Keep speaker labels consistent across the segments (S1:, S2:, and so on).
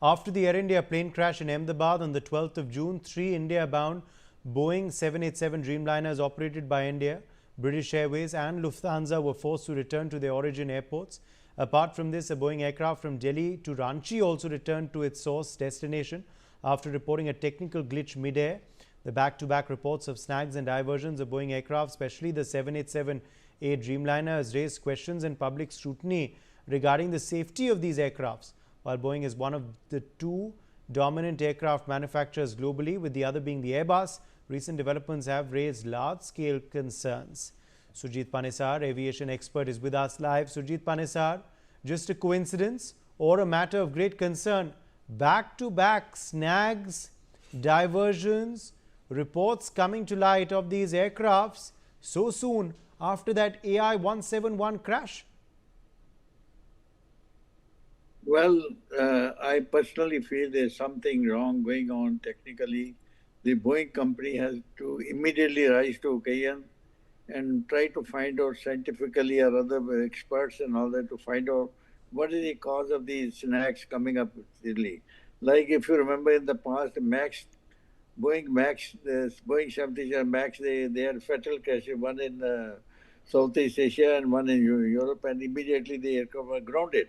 S1: After the Air India plane crash in Ahmedabad on the 12th of June, 3 India-bound Boeing 787 Dreamliners operated by India, British Airways and Lufthansa were forced to return to their origin airports. Apart from this, a Boeing aircraft from Delhi to Ranchi also returned to its source destination after reporting a technical glitch mid-air. The back-to-back reports of snags and diversions of Boeing aircraft, especially the 787A Dreamliner, has raised questions and public scrutiny regarding the safety of these aircrafts. While Boeing is one of the two dominant aircraft manufacturers globally, with the other being the Airbus, recent developments have raised large-scale concerns. Surjit Panesar, aviation expert, is with us live. Surjit Panesar, just a coincidence or a matter of great concern? Back-to-back snags, diversions, reports coming to light of these aircrafts so soon after that AI 171 crash.
S2: Well, I personally feel there's something wrong going on technically. The Boeing company has to immediately rise to occasion and try to find out scientifically or other experts and all that to find out what is the cause of these snags coming up easily. Like if you remember in the past, Boeing 77 Max, they had fatal crashes, one in Southeast Asia and one in Europe, and immediately the aircraft were grounded.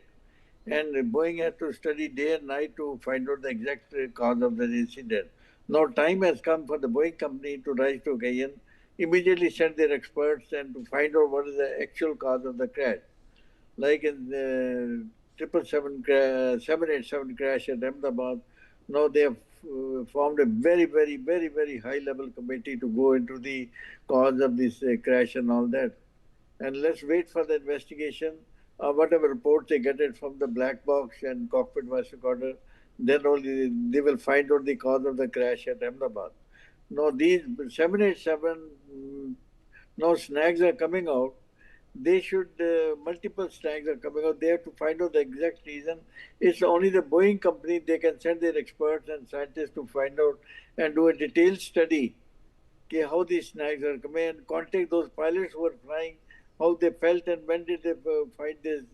S2: And Boeing had to study day and night to find out the exact cause of the incident. Now time has come for the Boeing company to rise to occasion, immediately send their experts and to find out what is the actual cause of the crash. Like in the 787 crash at Ahmedabad, now they have formed a very high level committee to go into the cause of this crash and all that. And let's wait for the investigation. Whatever reports they get it from the black box and cockpit voice recorder, then only they will find out the cause of the crash at Ahmedabad. Now these 787, now snags are coming out. They should, multiple snags are coming out. They have to find out the exact reason. It's only the Boeing company, they can send their experts and scientists to find out and do a detailed study how these snags are coming and contact those pilots who are flying, how they felt and when did they find this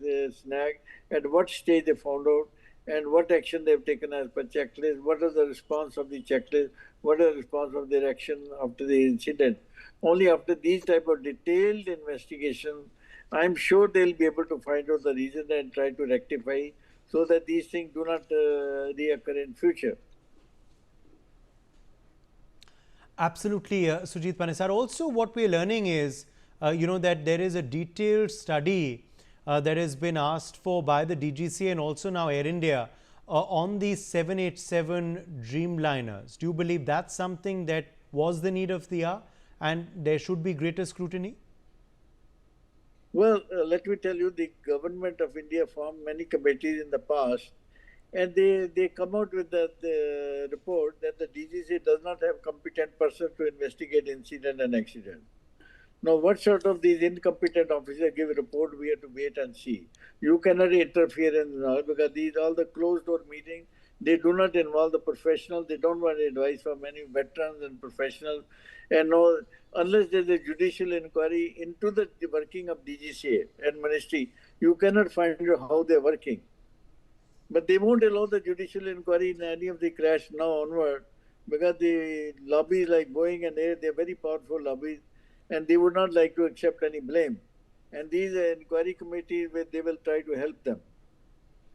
S2: snag, at what stage they found out, and what action they've taken as per checklist, what is the response of the checklist, what is the response of their action after the incident. Only after these type of detailed investigation, I'm sure they'll be able to find out the reason and try to rectify so that these things do not reoccur in future.
S1: Absolutely, Surjit Panesar. Also, what we're learning is, that there is a detailed study that has been asked for by the DGCA and also now Air India on these 787 Dreamliners. Do you believe that's something that was the need of the hour and there should be greater scrutiny?
S2: Well, let me tell you, the government of India formed many committees in the past, and they come out with the report that the DGCA does not have competent person to investigate incident and accident. Now, what sort of these incompetent officers give a report, we have to wait and see. You cannot interfere in all because these all the closed door meetings, they do not involve the professionals. They don't want advice from many veterans and professionals. And no, unless there's a judicial inquiry into the working of DGCA and ministry, you cannot find out how they're working. But they won't allow the judicial inquiry in any of the crash now onward because the lobbies like Boeing and Air, they're very powerful lobbies and they would not like to accept any blame. And these inquiry committees, they will try to help them.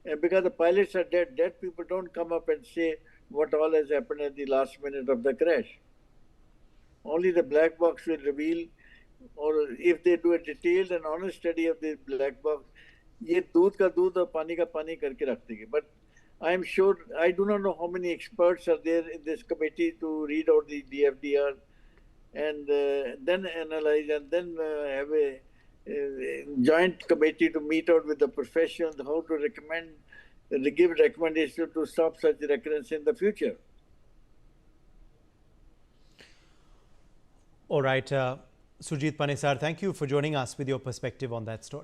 S2: And because the pilots are dead, dead people don't come up and say what all has happened at the last minute of the crash. Only the black box will reveal, or if they do a detailed and honest study of the black box, ये दूध का दूध और पानी का पानी करके रख देंगे. But I am sure, I do not know how many experts are there in this committee to read out the DFDR and then analyze and then have a joint committee to meet out with the professionals how to recommend, give recommendations to stop such recurrence in the future.
S1: All right, Surjit Panesar, thank you for joining us with your perspective on that story.